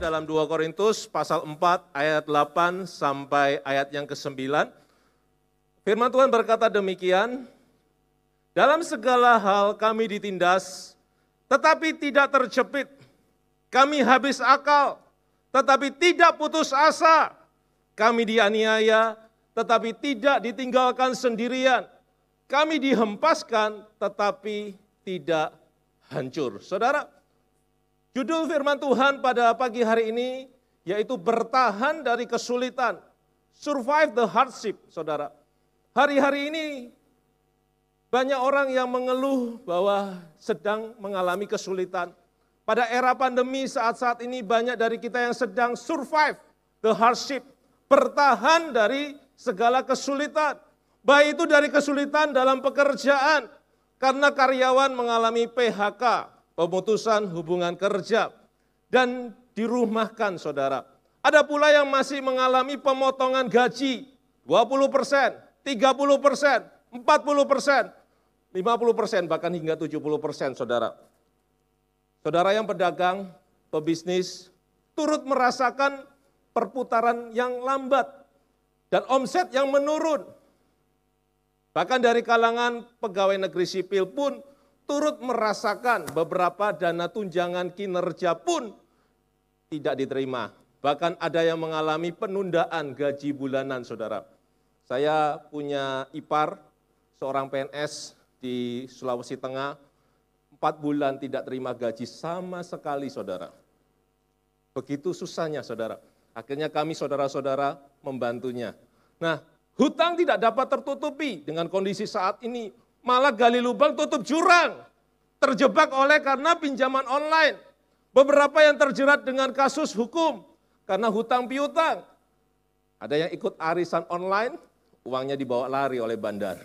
dalam 2 Korintus pasal 4 ayat 8 sampai ayat yang ke-9. Firman Tuhan berkata demikian, dalam segala hal kami ditindas, tetapi tidak terjepit. Kami habis akal, tetapi tidak putus asa. Kami dianiaya, tetapi tidak ditinggalkan sendirian. Kami dihempaskan, tetapi tidak hancur. Saudara, judul firman Tuhan pada pagi hari ini yaitu bertahan dari kesulitan. Survive the hardship, saudara. Hari-hari ini banyak orang yang mengeluh bahwa sedang mengalami kesulitan. Pada era pandemi saat-saat ini banyak dari kita yang sedang survive the hardship. Bertahan dari segala kesulitan. Baik itu dari kesulitan dalam pekerjaan, karena karyawan mengalami PHK, pemutusan hubungan kerja, dan dirumahkan, saudara. Ada pula yang masih mengalami pemotongan gaji, 20%, 30%, 40%, 50%, bahkan hingga 70%, saudara. Saudara yang pedagang, pebisnis, turut merasakan perputaran yang lambat, dan omset yang menurun. Bahkan dari kalangan pegawai negeri sipil pun turut merasakan beberapa dana tunjangan kinerja pun tidak diterima. Bahkan ada yang mengalami penundaan gaji bulanan, saudara. Saya punya ipar, seorang PNS di Sulawesi Tengah, 4 bulan tidak terima gaji sama sekali, saudara. Begitu susahnya, saudara. Akhirnya kami saudara-saudara membantunya. Nah, hutang tidak dapat tertutupi dengan kondisi saat ini. Malah gali lubang tutup jurang. Terjebak oleh karena pinjaman online. Beberapa yang terjerat dengan kasus hukum karena hutang piutang. Ada yang ikut arisan online, uangnya dibawa lari oleh bandar.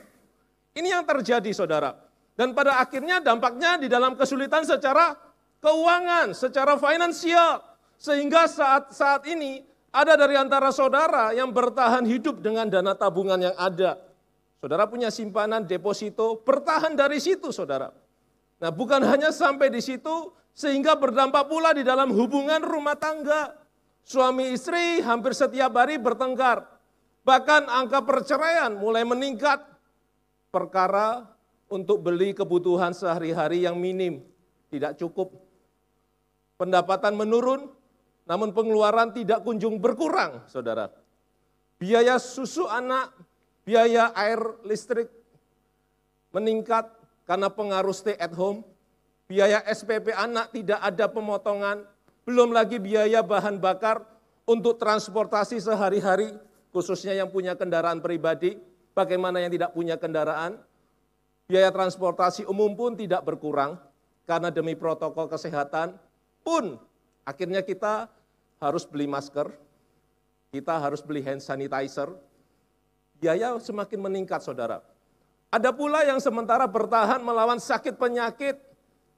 Ini yang terjadi, saudara. Dan pada akhirnya dampaknya di dalam kesulitan secara keuangan, secara finansial. Sehingga saat ini ada dari antara saudara yang bertahan hidup dengan dana tabungan yang ada. Saudara punya simpanan deposito, bertahan dari situ, saudara. Nah, bukan hanya sampai di situ, sehingga berdampak pula di dalam hubungan rumah tangga. Suami istri hampir setiap hari bertengkar. Bahkan angka perceraian mulai meningkat. Perkara untuk beli kebutuhan sehari-hari yang minim, tidak cukup. Pendapatan menurun, namun pengeluaran tidak kunjung berkurang, saudara. Biaya susu anak, biaya air listrik meningkat karena pengaruh stay at home. Biaya SPP anak tidak ada pemotongan, belum lagi biaya bahan bakar untuk transportasi sehari-hari, khususnya yang punya kendaraan pribadi, bagaimana yang tidak punya kendaraan. Biaya transportasi umum pun tidak berkurang, karena demi protokol kesehatan pun akhirnya kita harus beli masker, kita harus beli hand sanitizer, biaya semakin meningkat, saudara. Ada pula yang sementara bertahan melawan sakit penyakit,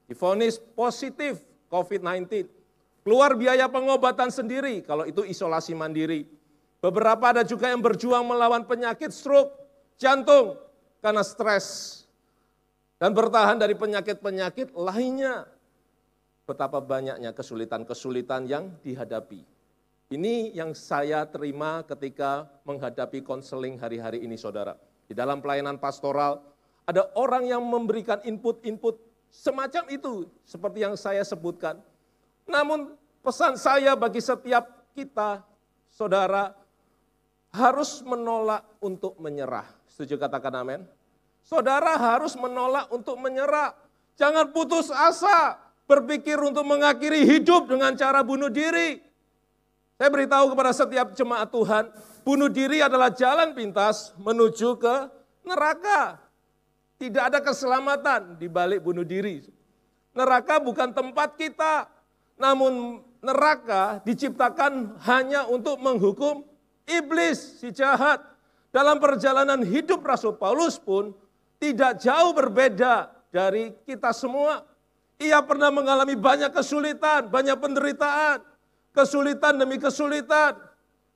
divonis positif COVID-19, keluar biaya pengobatan sendiri, kalau itu isolasi mandiri. Beberapa ada juga yang berjuang melawan penyakit stroke, jantung, karena stres, dan bertahan dari penyakit-penyakit lainnya. Betapa banyaknya kesulitan-kesulitan yang dihadapi. Ini yang saya terima ketika menghadapi konseling hari-hari ini, saudara. Di dalam pelayanan pastoral, ada orang yang memberikan input-input semacam itu, seperti yang saya sebutkan. Namun pesan saya bagi setiap kita, saudara, harus menolak untuk menyerah. Setuju katakan amin? Saudara harus menolak untuk menyerah. Jangan putus asa, berpikir untuk mengakhiri hidup dengan cara bunuh diri. Saya beritahu kepada setiap jemaat Tuhan, bunuh diri adalah jalan pintas menuju ke neraka. Tidak ada keselamatan di balik bunuh diri. Neraka bukan tempat kita, namun neraka diciptakan hanya untuk menghukum iblis, si jahat. Dalam perjalanan hidup Rasul Paulus pun tidak jauh berbeda dari kita semua. Ia pernah mengalami banyak kesulitan, banyak penderitaan, kesulitan demi kesulitan,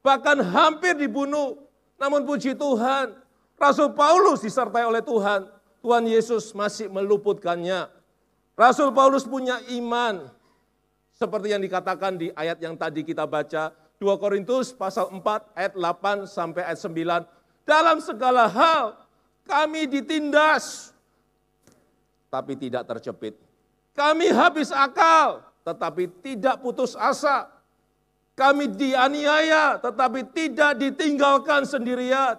bahkan hampir dibunuh. Namun puji Tuhan, Rasul Paulus disertai oleh Tuhan, Tuhan Yesus masih meluputkannya. Rasul Paulus punya iman, Seperti yang dikatakan di ayat yang tadi kita baca, 2 Korintus pasal 4 ayat 8 sampai ayat 9. Dalam segala hal kami ditindas, tapi tidak terjepit. Kami habis akal, tetapi tidak putus asa. Kami dianiaya, tetapi tidak ditinggalkan sendirian.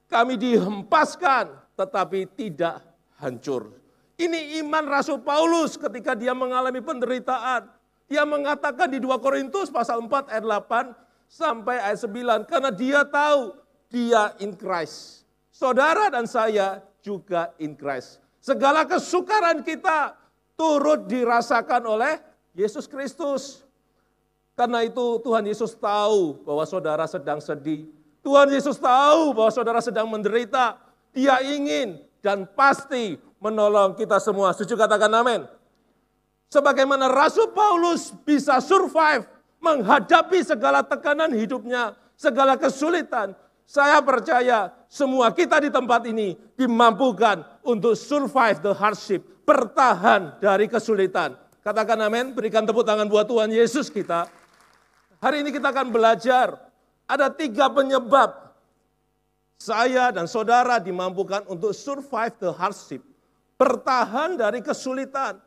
Kami dihempaskan, tetapi tidak hancur. Ini iman Rasul Paulus ketika dia mengalami penderitaan. Dia mengatakan di 2 Korintus pasal 4 ayat 8 sampai ayat 9. Karena dia tahu dia in Christ. Saudara dan saya juga in Christ. Segala kesukaran kita turut dirasakan oleh Yesus Kristus. Karena itu Tuhan Yesus tahu bahwa saudara sedang sedih. Tuhan Yesus tahu bahwa saudara sedang menderita. Dia ingin dan pasti menolong kita semua. Setuju katakan amin. Sebagaimana Rasul Paulus bisa survive menghadapi segala tekanan hidupnya, segala kesulitan. Saya percaya semua kita di tempat ini dimampukan untuk survive the hardship, bertahan dari kesulitan. Katakan amin, berikan tepuk tangan buat Tuhan Yesus kita. Hari ini kita akan belajar, ada 3 penyebab saya dan saudara dimampukan untuk survive the hardship, bertahan dari kesulitan.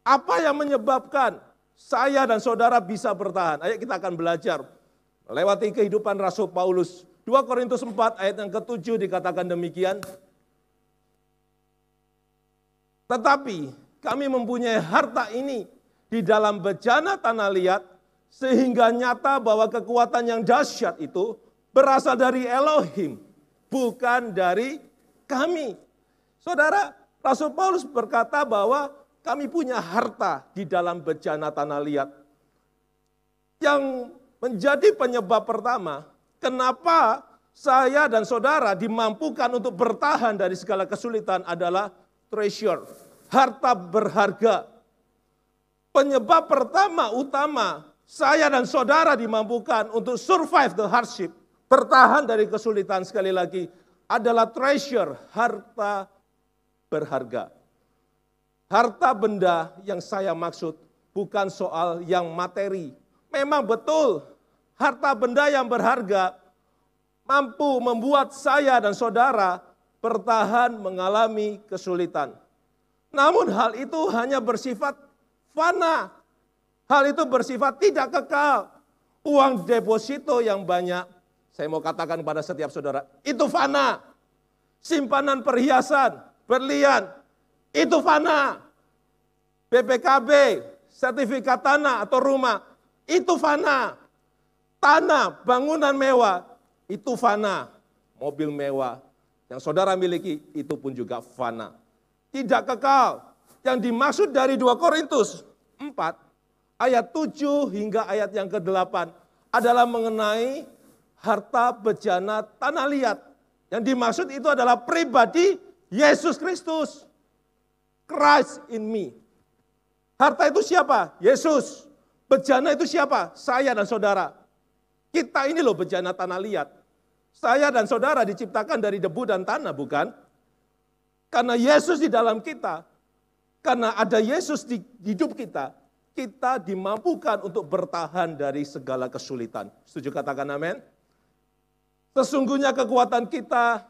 Apa yang menyebabkan saya dan saudara bisa bertahan? Ayo kita akan belajar melewati kehidupan Rasul Paulus. 2 Korintus 4 ayat yang ke-7 dikatakan demikian. Tetapi kami mempunyai harta ini di dalam bejana tanah liat, sehingga nyata bahwa kekuatan yang dahsyat itu berasal dari Elohim, bukan dari kami. Saudara, Rasul Paulus berkata bahwa kami punya harta di dalam bejana tanah liat. Yang menjadi penyebab pertama, kenapa saya dan saudara dimampukan untuk bertahan dari segala kesulitan adalah treasure, harta berharga. Penyebab pertama utama saya dan saudara dimampukan untuk survive the hardship, bertahan dari kesulitan sekali lagi, adalah treasure, harta berharga. Harta benda yang saya maksud bukan soal yang materi. Memang betul, harta benda yang berharga mampu membuat saya dan saudara bertahan mengalami kesulitan. Namun hal itu hanya bersifat fana. Hal itu bersifat tidak kekal. Uang deposito yang banyak, saya mau katakan kepada setiap saudara, itu fana. Simpanan perhiasan, berlian, itu fana. BPKB, sertifikat tanah atau rumah, itu fana. Tanah, bangunan mewah, itu fana. Mobil mewah yang saudara miliki, itu pun juga fana. Tidak kekal. Yang dimaksud dari 2 Korintus 4, ayat 7 hingga ayat yang ke-8 adalah mengenai harta bejana tanah liat. Yang dimaksud itu adalah pribadi Yesus Kristus. Christ in me. Harta itu siapa? Yesus. Bejana itu siapa? Saya dan saudara. Kita ini loh bejana tanah liat. Saya dan saudara diciptakan dari debu dan tanah, bukan? Karena Yesus di dalam kita, karena ada Yesus di hidup kita, kita dimampukan untuk bertahan dari segala kesulitan. Setuju katakan amin? Sesungguhnya kekuatan kita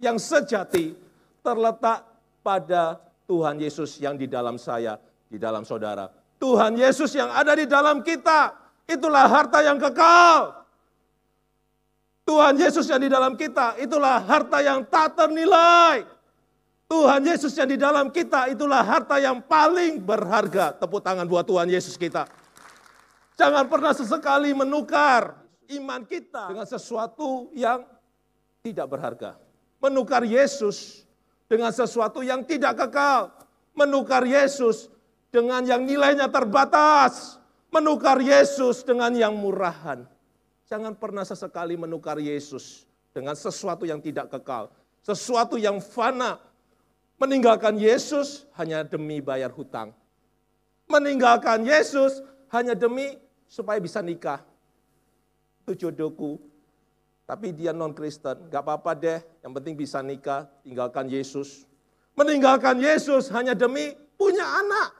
yang sejati terletak pada Tuhan Yesus yang di dalam saya, di dalam saudara. Tuhan Yesus yang ada di dalam kita, itulah harta yang kekal. Tuhan Yesus yang di dalam kita, itulah harta yang tak ternilai. Tuhan Yesus yang di dalam kita, itulah harta yang paling berharga. Tepuk tangan buat Tuhan Yesus kita. Jangan pernah sesekali menukar iman kita dengan sesuatu yang tidak berharga. Menukar Yesus dengan sesuatu yang tidak kekal. Menukar Yesus dengan yang nilainya terbatas. Menukar Yesus dengan yang murahan. Jangan pernah sesekali menukar Yesus dengan sesuatu yang tidak kekal. Sesuatu yang fana. Meninggalkan Yesus hanya demi bayar hutang. Meninggalkan Yesus hanya demi supaya bisa nikah. Itu jodohku. Tapi dia non-Kristen. Gak apa-apa deh, yang penting bisa nikah, tinggalkan Yesus. Meninggalkan Yesus hanya demi punya anak.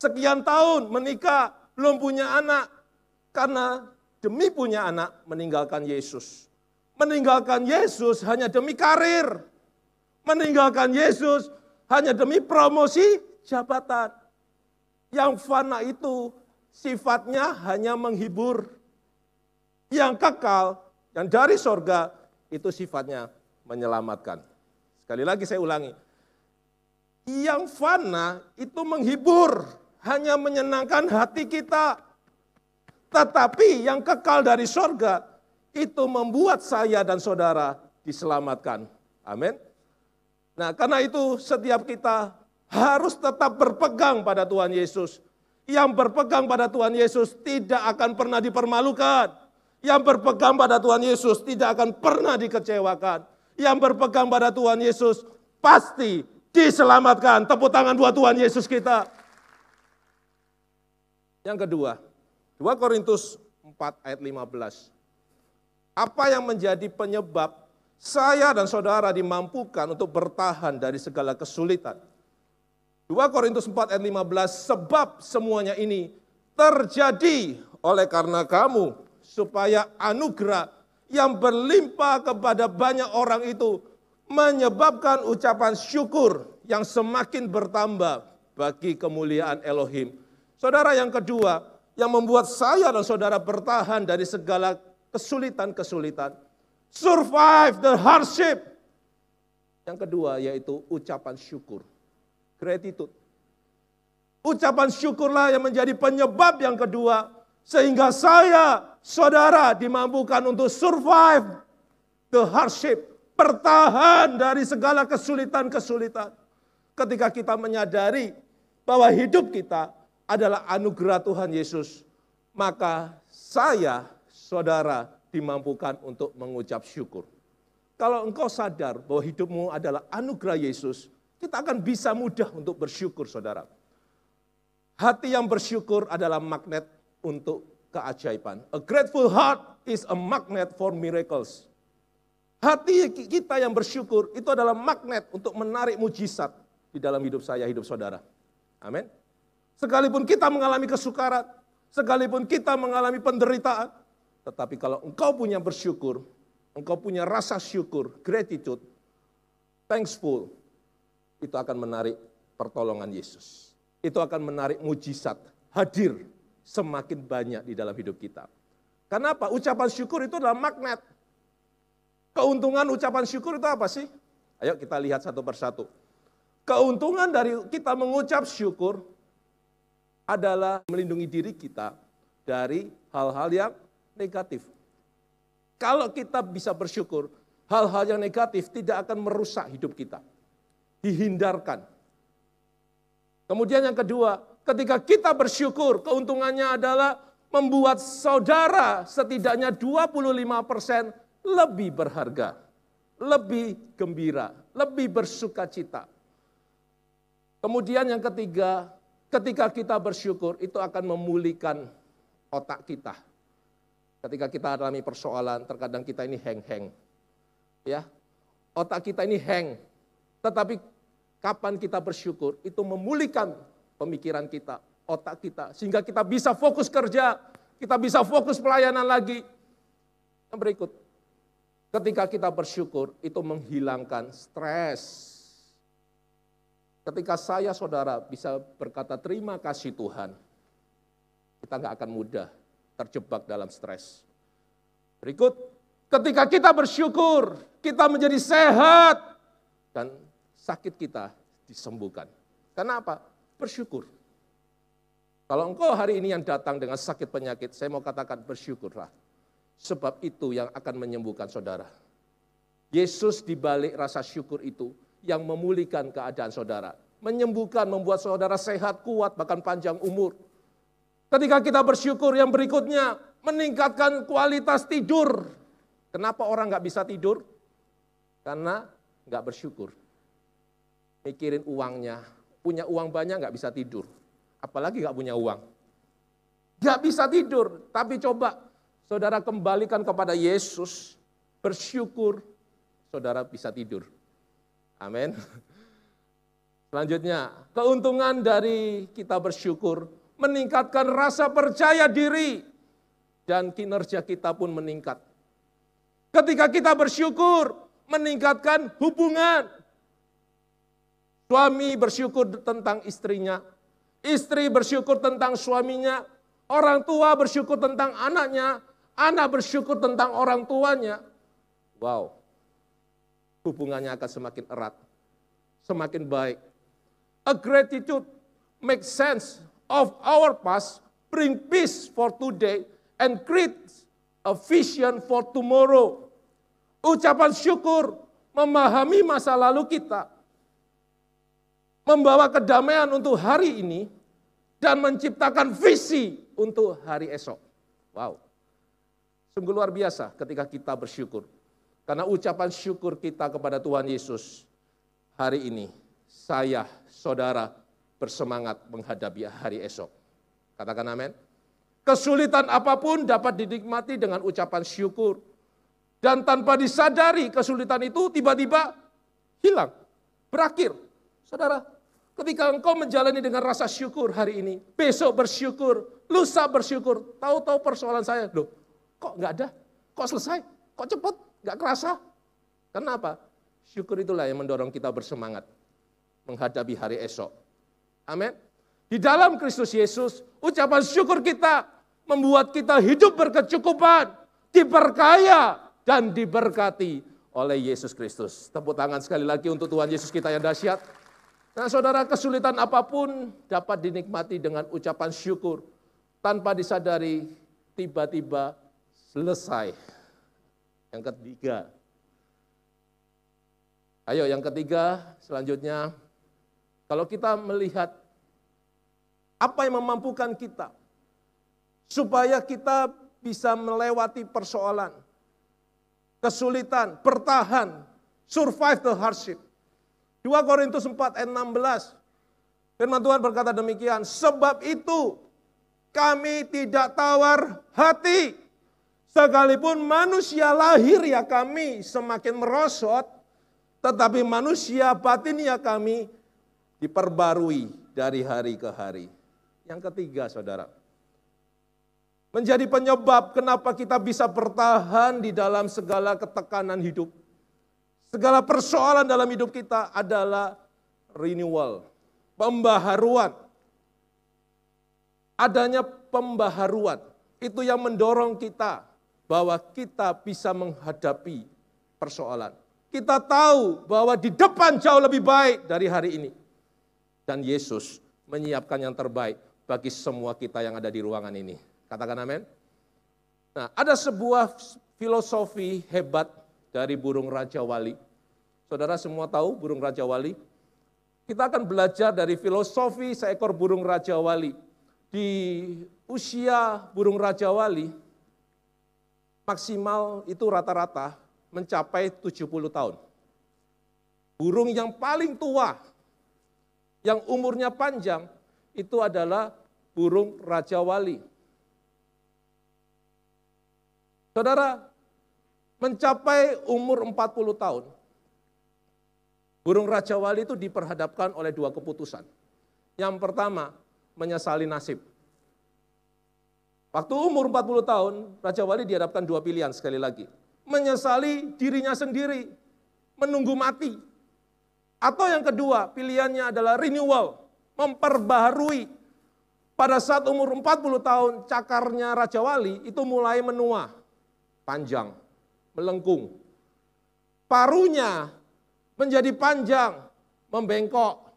sekian tahun menikah, belum punya anak. Karena demi punya anak, meninggalkan Yesus. Meninggalkan Yesus hanya demi karir. Meninggalkan Yesus hanya demi promosi jabatan. Yang fana itu sifatnya hanya menghibur. Yang kekal, yang dari sorga, itu sifatnya menyelamatkan. Sekali lagi saya ulangi. Yang fana itu menghibur, hanya menyenangkan hati kita. Tetapi yang kekal dari sorga, itu membuat saya dan saudara diselamatkan. Amin. Nah, karena itu setiap kita harus tetap berpegang pada Tuhan Yesus. Yang berpegang pada Tuhan Yesus tidak akan pernah dipermalukan. Yang berpegang pada Tuhan Yesus tidak akan pernah dikecewakan. Yang berpegang pada Tuhan Yesus pasti diselamatkan. Tepuk tangan buat Tuhan Yesus kita. Yang kedua, 2 Korintus 4 ayat 15. Apa yang menjadi penyebab saya dan saudara dimampukan untuk bertahan dari segala kesulitan? 2 Korintus 4 ayat 15, sebab semuanya ini terjadi oleh karena kamu, supaya anugerah yang berlimpah kepada banyak orang itu menyebabkan ucapan syukur yang semakin bertambah bagi kemuliaan Elohim. Saudara, yang kedua, yang membuat saya dan saudara bertahan dari segala kesulitan-kesulitan, survive the hardship. Yang kedua yaitu ucapan syukur, gratitude. Ucapan syukurlah yang menjadi penyebab yang kedua, sehingga saya, saudara dimampukan untuk survive the hardship, bertahan dari segala kesulitan-kesulitan. Ketika kita menyadari bahwa hidup kita adalah anugerah Tuhan Yesus, maka saya, saudara dimampukan untuk mengucap syukur. Kalau engkau sadar bahwa hidupmu adalah anugerah Yesus, kita akan bisa mudah untuk bersyukur, saudara. Hati yang bersyukur adalah magnet untuk keajaiban. A grateful heart is a magnet for miracles. Hati kita yang bersyukur itu adalah magnet untuk menarik mujizat di dalam hidup saya, hidup saudara. Amin. Sekalipun kita mengalami kesukaran, sekalipun kita mengalami penderitaan, tetapi kalau engkau punya bersyukur, engkau punya rasa syukur, gratitude, thankful, itu akan menarik pertolongan Yesus. Itu akan menarik mujizat hadir semakin banyak di dalam hidup kita. Kenapa? Ucapan syukur itu adalah magnet. Keuntungan ucapan syukur itu apa sih? Ayo kita lihat satu persatu. Keuntungan dari kita mengucap syukur adalah melindungi diri kita dari hal-hal yang negatif. Kalau kita bisa bersyukur, hal-hal yang negatif tidak akan merusak hidup kita. Dihindarkan. Kemudian yang kedua, ketika kita bersyukur, keuntungannya adalah membuat saudara setidaknya 25% lebih berharga, lebih gembira, lebih bersukacita. Kemudian yang ketiga, ketika kita bersyukur, itu akan memulihkan otak kita. Ketika kita alami persoalan, terkadang kita ini hang-hang. Ya, otak kita ini hang. Tetapi kapan kita bersyukur, itu memulihkan pemikiran kita, otak kita. Sehingga kita bisa fokus kerja, kita bisa fokus pelayanan lagi. Yang berikut, ketika kita bersyukur, itu menghilangkan stres. Ketika saya, saudara, bisa berkata terima kasih Tuhan, kita nggak akan mudah terjebak dalam stres. Berikut, ketika kita bersyukur, kita menjadi sehat, dan sakit kita disembuhkan. Kenapa? Bersyukur. Kalau engkau hari ini yang datang dengan sakit penyakit, saya mau katakan bersyukurlah. Sebab itu yang akan menyembuhkan saudara. Yesus di balik rasa syukur itu yang memulihkan keadaan saudara. Menyembuhkan, membuat saudara sehat, kuat, bahkan panjang umur. Ketika kita bersyukur, yang berikutnya meningkatkan kualitas tidur. Kenapa orang nggak bisa tidur? Karena nggak bersyukur. Mikirin uangnya, punya uang banyak nggak bisa tidur. Apalagi nggak punya uang. Nggak bisa tidur, tapi coba saudara kembalikan kepada Yesus, bersyukur, saudara bisa tidur. Amin. Selanjutnya, keuntungan dari kita bersyukur meningkatkan rasa percaya diri dan kinerja kita pun meningkat. Ketika kita bersyukur, meningkatkan hubungan. Suami bersyukur tentang istrinya, istri bersyukur tentang suaminya, orang tua bersyukur tentang anaknya, anak bersyukur tentang orang tuanya. Wow, hubungannya akan semakin erat, semakin baik. A gratitude makes sense of our past, bring peace for today, and creates a vision for tomorrow. Ucapan syukur memahami masa lalu kita, membawa kedamaian untuk hari ini, dan menciptakan visi untuk hari esok. Wow, sungguh luar biasa ketika kita bersyukur. Karena ucapan syukur kita kepada Tuhan Yesus hari ini, saya, saudara, bersemangat menghadapi hari esok. Katakan amin. Kesulitan apapun dapat dinikmati dengan ucapan syukur. Dan tanpa disadari kesulitan itu tiba-tiba hilang, berakhir. Saudara, ketika engkau menjalani dengan rasa syukur hari ini, besok bersyukur, lusa bersyukur, tahu-tahu persoalan saya, loh kok nggak ada, kok selesai, kok cepat, nggak kerasa. Kenapa? Syukur itulah yang mendorong kita bersemangat menghadapi hari esok. Amin. Di dalam Kristus Yesus, ucapan syukur kita membuat kita hidup berkecukupan, diperkaya, dan diberkati oleh Yesus Kristus. Tepuk tangan sekali lagi untuk Tuhan Yesus kita yang dahsyat. Nah saudara, kesulitan apapun dapat dinikmati dengan ucapan syukur. Tanpa disadari, tiba-tiba selesai. Yang ketiga. Ayo yang ketiga, selanjutnya. Kalau kita melihat apa yang memampukan kita supaya kita bisa melewati persoalan, kesulitan, bertahan, survive the hardship. 2 Korintus 4 ayat 16. Firman Tuhan berkata demikian, sebab itu kami tidak tawar hati. Sekalipun manusia lahir ya kami semakin merosot, tetapi manusia batin ya kami diperbarui dari hari ke hari. Yang ketiga, saudara, menjadi penyebab kenapa kita bisa bertahan di dalam segala ketekanan hidup. Segala persoalan dalam hidup kita adalah renewal, pembaharuan. Adanya pembaharuan, itu yang mendorong kita bahwa kita bisa menghadapi persoalan. Kita tahu bahwa di depan jauh lebih baik dari hari ini. Dan Yesus menyiapkan yang terbaik bagi semua kita yang ada di ruangan ini. Katakan amin. Nah, ada sebuah filosofi hebat dari burung Raja Wali. Saudara semua tahu burung Raja Wali? Kita akan belajar dari filosofi seekor burung Raja Wali. Di usia burung Raja Wali, maksimal itu rata-rata mencapai 70 tahun. Burung yang paling tua, yang umurnya panjang, itu adalah burung Raja Wali. Saudara, mencapai umur 40 tahun, burung Raja Wali itu diperhadapkan oleh dua keputusan. Yang pertama, menyesali nasib. Waktu umur 40 tahun, Raja Wali dihadapkan dua pilihan sekali lagi. Menyesali dirinya sendiri, menunggu mati. Atau yang kedua, pilihannya adalah renewal, memperbaharui. Pada saat umur 40 tahun, cakarnya Raja Wali itu mulai menua, panjang, melengkung. Paruhnya menjadi panjang, membengkok,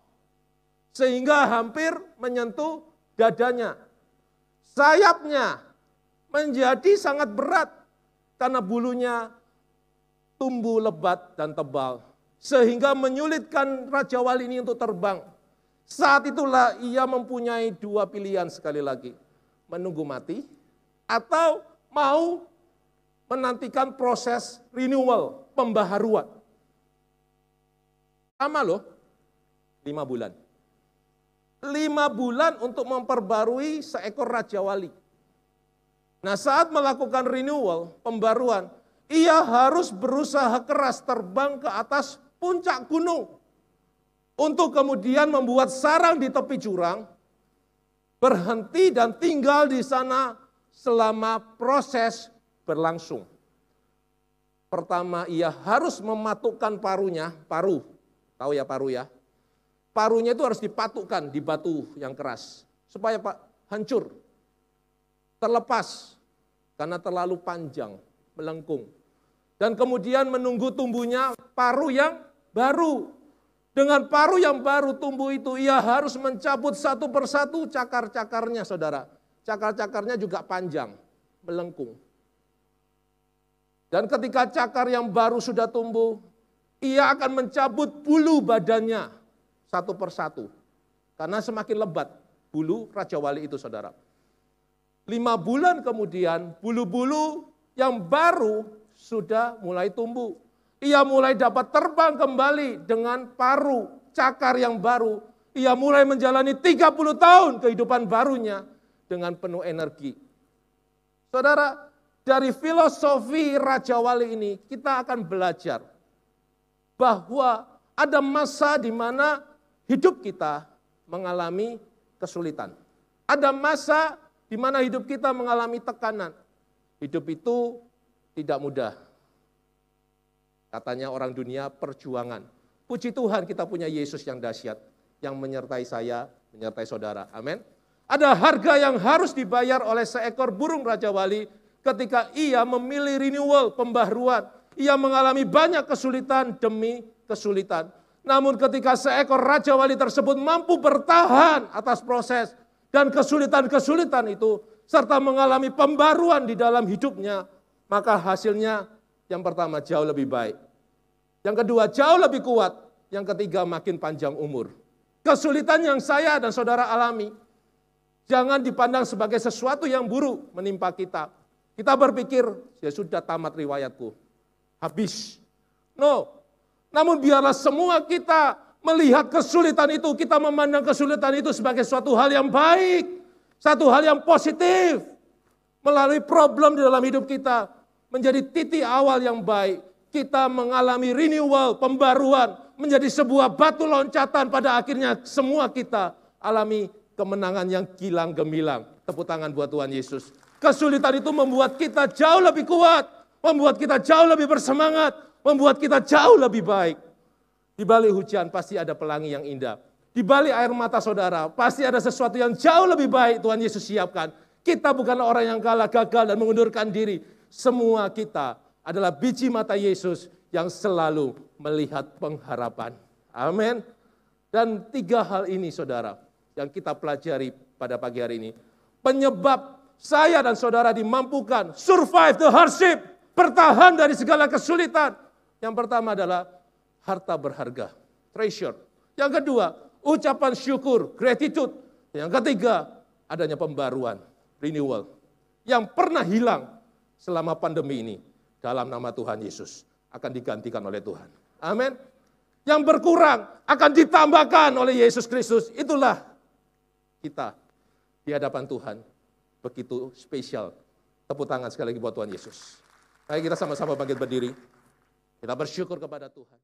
sehingga hampir menyentuh dadanya. Sayapnya menjadi sangat berat, karena bulunya tumbuh lebat dan tebal. Sehingga menyulitkan Raja Wali ini untuk terbang. Saat itulah ia mempunyai dua pilihan sekali lagi. Menunggu mati atau mau menantikan proses renewal, pembaharuan. Sama loh, 5 bulan. 5 bulan untuk memperbarui seekor Raja Wali. Nah saat melakukan renewal, pembaruan, ia harus berusaha keras terbang ke atas puncak gunung. untuk kemudian membuat sarang di tepi jurang, berhenti dan tinggal di sana selama proses berlangsung. Pertama, ia harus mematukkan parunya, paru, tahu ya paru ya? Parunya itu harus dipatukkan di batu yang keras, supaya hancur, terlepas, karena terlalu panjang, melengkung. Dan kemudian menunggu tumbuhnya paru yang baru. Dengan paru yang baru tumbuh itu, ia harus mencabut satu persatu cakar-cakarnya, saudara. Cakar-cakarnya juga panjang, melengkung. Dan ketika cakar yang baru sudah tumbuh, ia akan mencabut bulu badannya satu persatu. Karena semakin lebat bulu Raja Wali itu, saudara. 5 bulan kemudian, bulu-bulu yang baru sudah mulai tumbuh. Ia mulai dapat terbang kembali dengan paru, cakar yang baru. Ia mulai menjalani 30 tahun kehidupan barunya dengan penuh energi. Saudara, dari filosofi Raja Wali ini kita akan belajar bahwa ada masa di mana hidup kita mengalami kesulitan. Ada masa di mana hidup kita mengalami tekanan. Hidup itu tidak mudah. Katanya orang dunia perjuangan. Puji Tuhan kita punya Yesus yang dahsyat, yang menyertai saya, menyertai saudara. Amin. Ada harga yang harus dibayar oleh seekor burung Raja Wali ketika ia memilih renewal, pembaharuan. Ia mengalami banyak kesulitan demi kesulitan. Namun ketika seekor Raja Wali tersebut mampu bertahan atas proses dan kesulitan-kesulitan itu, serta mengalami pembaruan di dalam hidupnya, maka hasilnya yang pertama jauh lebih baik. Yang kedua jauh lebih kuat. Yang ketiga makin panjang umur. Kesulitan yang saya dan saudara alami, jangan dipandang sebagai sesuatu yang buruk menimpa kita. Kita berpikir, ya sudah tamat riwayatku, habis. No, namun biarlah semua kita melihat kesulitan itu, kita memandang kesulitan itu sebagai suatu hal yang baik, satu hal yang positif. Melalui problem di dalam hidup kita, menjadi titik awal yang baik. Kita mengalami renewal, pembaruan, menjadi sebuah batu loncatan pada akhirnya semua kita alami kemenangan yang gilang gemilang. Tepuk tangan buat Tuhan Yesus. Kesulitan itu membuat kita jauh lebih kuat, membuat kita jauh lebih bersemangat, membuat kita jauh lebih baik. Di balik hujan pasti ada pelangi yang indah. Di balik air mata saudara pasti ada sesuatu yang jauh lebih baik Tuhan Yesus siapkan. Kita bukanlah orang yang kalah, gagal dan mengundurkan diri. Semua kita adalah biji mata Yesus yang selalu melihat pengharapan. Amin. Dan 3 hal ini saudara yang kita pelajari pada pagi hari ini. Penyebab saya dan saudara dimampukan survive the hardship, bertahan dari segala kesulitan. Yang pertama adalah harta berharga, treasure. Yang kedua, ucapan syukur, gratitude. Yang ketiga, adanya pembaruan, renewal. Yang pernah hilang selama pandemi ini. Dalam nama Tuhan Yesus akan digantikan oleh Tuhan. Amin. Yang berkurang akan ditambahkan oleh Yesus Kristus. Itulah kita di hadapan Tuhan. Begitu spesial. Tepuk tangan sekali lagi buat Tuhan Yesus. Mari kita sama-sama bangkit berdiri. Kita bersyukur kepada Tuhan.